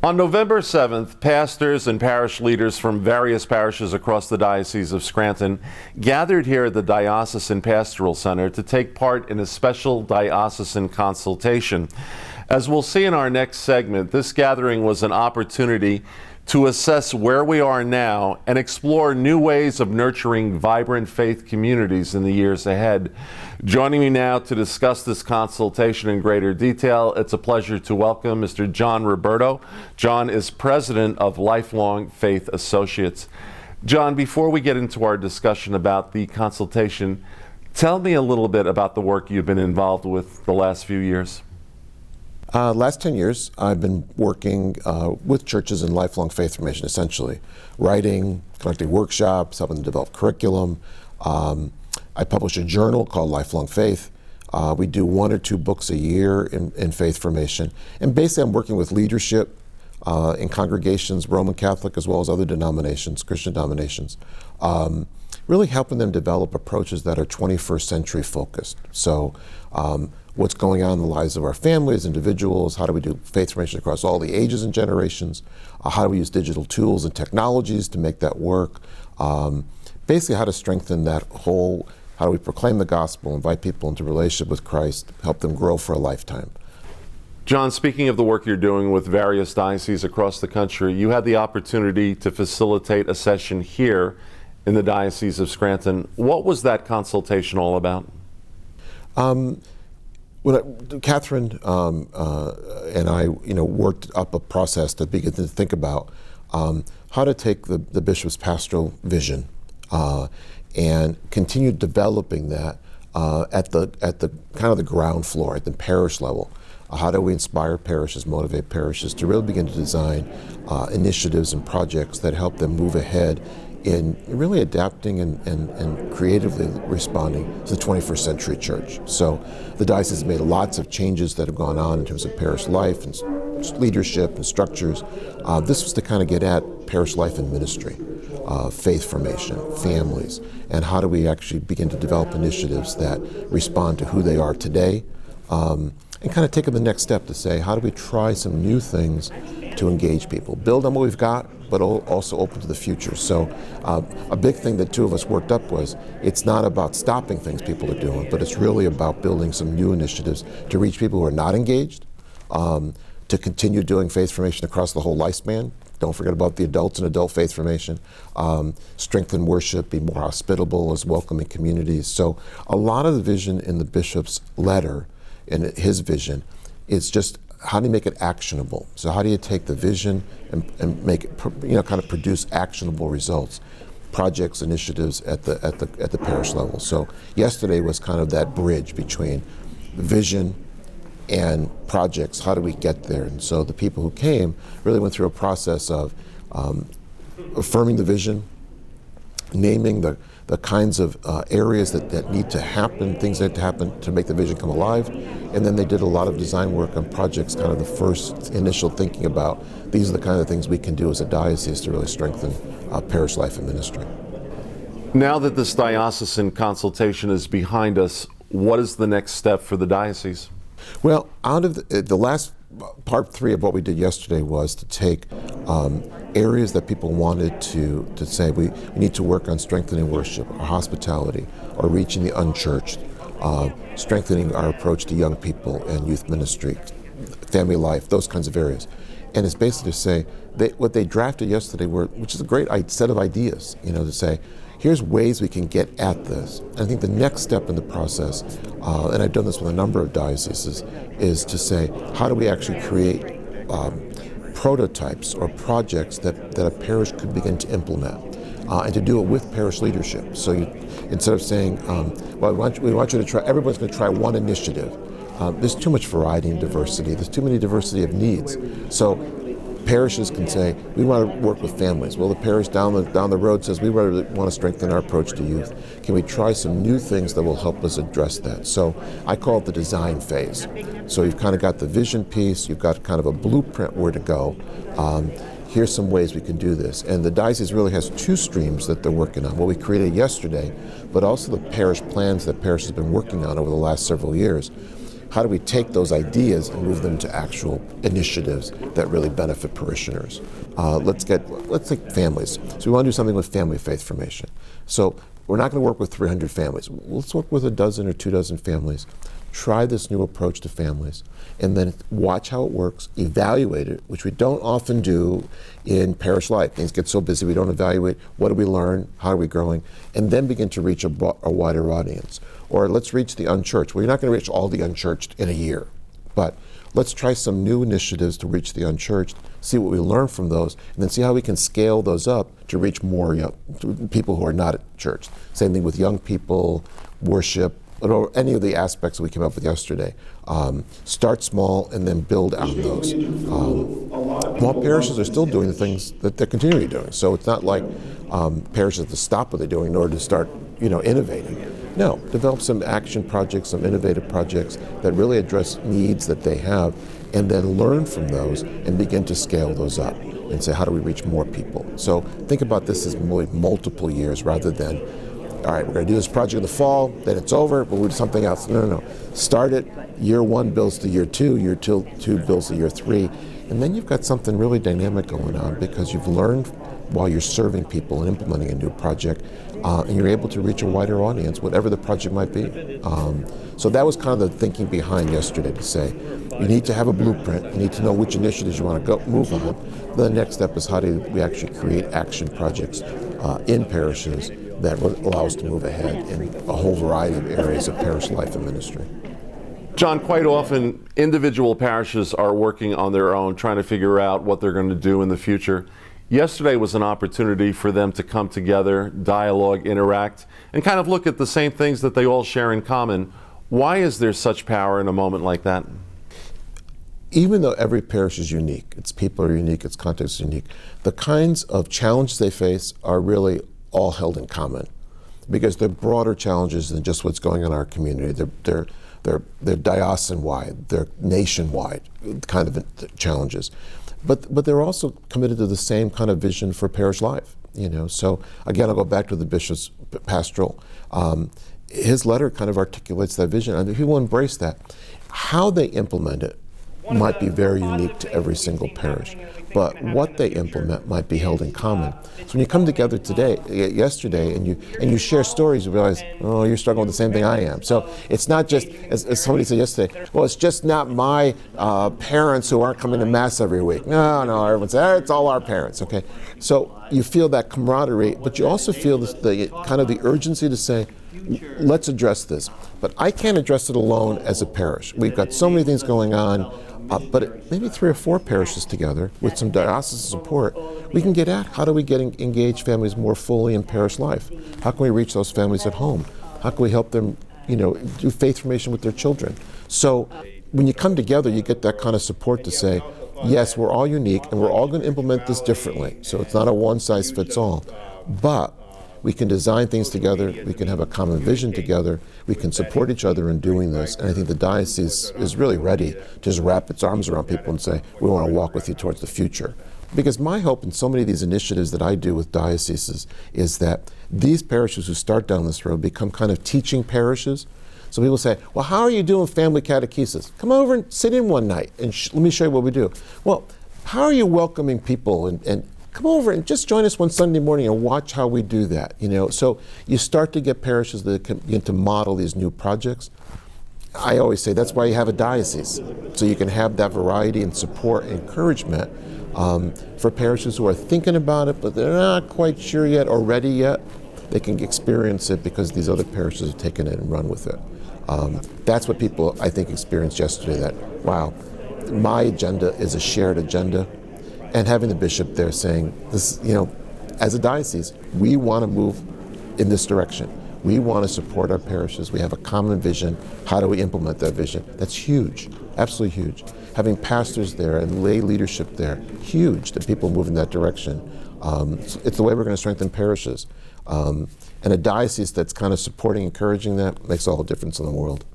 On November 7th, pastors and parish leaders from various parishes across the Diocese of Scranton gathered here at the Diocesan Pastoral Center to take part in a special diocesan consultation. As we'll see in our next segment, this gathering was an opportunity to assess where we are now and explore new ways of nurturing vibrant faith communities in the years ahead. Joining me now to discuss this consultation in greater detail, it's a pleasure to welcome Mr. John Roberto. John is president of Lifelong Faith Associates. John, before we get into our discussion about the consultation, tell me a little bit about the work you've been involved with the last few years. Last 10 years, I've been working with churches in lifelong faith formation, essentially. Writing, conducting workshops, helping them develop curriculum. I publish a journal called Lifelong Faith. We do 1 or 2 books a year in faith formation. And basically, I'm working with leadership in congregations, Roman Catholic as well as other denominations, Christian denominations, really helping them develop approaches that are 21st century focused. So what's going on in the lives of our families, individuals, how do we do faith formation across all the ages and generations, how do we use digital tools and technologies to make that work, basically how to strengthen that whole, how do we proclaim the gospel, invite people into relationship with Christ, help them grow for a lifetime. John, speaking of the work you're doing with various dioceses across the country, you had the opportunity to facilitate a session here in the Diocese of Scranton. What was that consultation all about? Catherine and I, worked up a process to begin to think about how to take the bishop's pastoral vision and continue developing that at the kind of the ground floor, at the parish level. How do we inspire parishes, motivate parishes to really begin to design initiatives and projects that help them move ahead in really adapting and creatively responding to the 21st century church. So the diocese has made lots of changes that have gone on in terms of parish life and leadership and structures. This was to kind of get at parish life and ministry, faith formation, families, and how do we actually begin to develop initiatives that respond to who they are today, and kind of take the next step to say, how do we try some new things to engage people, build on what we've got, but also open to the future. So a big thing that 2 of us worked up was, it's not about stopping things people are doing, but it's really about building some new initiatives to reach people who are not engaged, to continue doing faith formation across the whole lifespan. Don't forget about the adults and adult faith formation. Strengthen worship, be more hospitable as welcoming communities. So a lot of the vision in the bishop's letter, and his vision, is just how do you make it actionable? So how do you take the vision and make it, kind of produce actionable results, projects, initiatives at the parish level? So yesterday was kind of that bridge between vision and projects. How do we get there? And so the people who came really went through a process of affirming the vision, naming the kinds of areas that need to happen, things that have to happen to make the vision come alive. And then they did a lot of design work on projects, kind of the first initial thinking about, these are the kind of things we can do as a diocese to really strengthen parish life and ministry. Now that this diocesan consultation is behind us, what is the next step for the diocese? Well, out of the last part 3 of what we did yesterday was to take areas that people wanted to say, we need to work on strengthening worship, or hospitality, or reaching the unchurched, strengthening our approach to young people and youth ministry, family life, those kinds of areas. And it's basically to say, what they drafted yesterday which is a great set of ideas, to say, here's ways we can get at this. And I think the next step in the process, and I've done this with a number of dioceses, is to say, how do we actually create prototypes or projects that a parish could begin to implement, and to do it with parish leadership. So instead of saying, well, we want you to try, everyone's going to try one initiative. There's too much variety and diversity. There's too many diversity of needs. So parishes can say, we want to work with families. Well, the parish down the road says, we really want to strengthen our approach to youth. Can we try some new things that will help us address that? So I call it the design phase. So you've kind of got the vision piece, you've got kind of a blueprint where to go. Here's some ways we can do this. And the diocese really has 2 streams that they're working on. What we created yesterday, but also the parish plans that parish has been working on over the last several years. how do we take those ideas and move them to actual initiatives that really benefit parishioners? Let's take families. So we want to do something with family faith formation. So we're not going to work with 300 families. Let's work with a dozen or 24 families. Try this new approach to families, and then watch how it works, evaluate it, which we don't often do in parish life. Things get so busy we don't evaluate what do we learn, how are we growing, and then begin to reach a wider audience. Or let's reach the unchurched. Well, you're not going to reach all the unchurched in a year, but let's try some new initiatives to reach the unchurched, see what we learn from those, and then see how we can scale those up to reach more people who are not at church. Same thing with young people, worship, or any of the aspects we came up with yesterday. Start small and then build out those. While parishes are still doing the things that they're continually doing. So it's not like parishes have to stop what they're doing in order to start innovating. No, develop some action projects, some innovative projects that really address needs that they have, and then learn from those and begin to scale those up and say, how do we reach more people? So think about this as multiple years rather than, all right, we're going to do this project in the fall, then it's over, but we'll do something else. No. Start it, year one builds to year two builds to year three, and then you've got something really dynamic going on because you've learned while you're serving people and implementing a new project, and you're able to reach a wider audience, whatever the project might be. So that was kind of the thinking behind yesterday, to say, you need to have a blueprint, you need to know which initiatives you want to move on. The next step is how do we actually create action projects in parishes that will allow us to move ahead in a whole variety of areas of parish life and ministry. John, quite often individual parishes are working on their own, trying to figure out what they're going to do in the future. Yesterday was an opportunity for them to come together, dialogue, interact, and kind of look at the same things that they all share in common. Why is there such power in a moment like that? Even though every parish is unique, its people are unique, its context is unique, the kinds of challenges they face are really all held in common, because they're broader challenges than just what's going on in our community. They're diocesan-wide, they're nation-wide kind of challenges. But they're also committed to the same kind of vision for parish life. So again, I'll go back to the bishop's pastoral. His letter kind of articulates that vision, and people embrace that. How they implement it might be very unique to every single parish, but what they implement might be held in common. So when you come together yesterday, and you share stories, you realize, oh, you're struggling with the same thing I am. So it's not just, as somebody said yesterday, well, it's just not my parents who aren't coming to Mass every week. No, everyone says, it's all our parents, okay? So you feel that camaraderie, but you also feel the kind of the urgency to say, let's address this. But I can't address it alone as a parish. We've got so many things going on, but maybe 3 or 4 parishes together with some diocesan support, we can get at how do we get engaged families more fully in parish life? How can we reach those families at home? How can we help them, do faith formation with their children? So when you come together, you get that kind of support to say, yes, we're all unique and we're all going to implement this differently. So it's not a one-size-fits-all, but we can design things together, we can have a common vision together, we can support each other in doing this, and I think the diocese is really ready to just wrap its arms around people and say, we want to walk with you towards the future. Because my hope in so many of these initiatives that I do with dioceses is that these parishes who start down this road become kind of teaching parishes. So people say, well, how are you doing family catechesis? Come over and sit in one night and let me show you what we do. Well, how are you welcoming people and come over and just join us one Sunday morning and watch how we do that, So you start to get parishes that can begin to model these new projects. I always say that's why you have a diocese, so you can have that variety and support and encouragement for parishes who are thinking about it, but they're not quite sure yet or ready yet. They can experience it because these other parishes have taken it and run with it. That's what people, I think, experienced yesterday, that, wow, my agenda is a shared agenda. And having the bishop there saying, this, as a diocese, we want to move in this direction. We want to support our parishes. We have a common vision. How do we implement that vision? That's huge, absolutely huge. Having pastors there and lay leadership there, huge that people move in that direction. It's the way we're going to strengthen parishes. And a diocese that's kind of supporting, encouraging that makes all the difference in the world.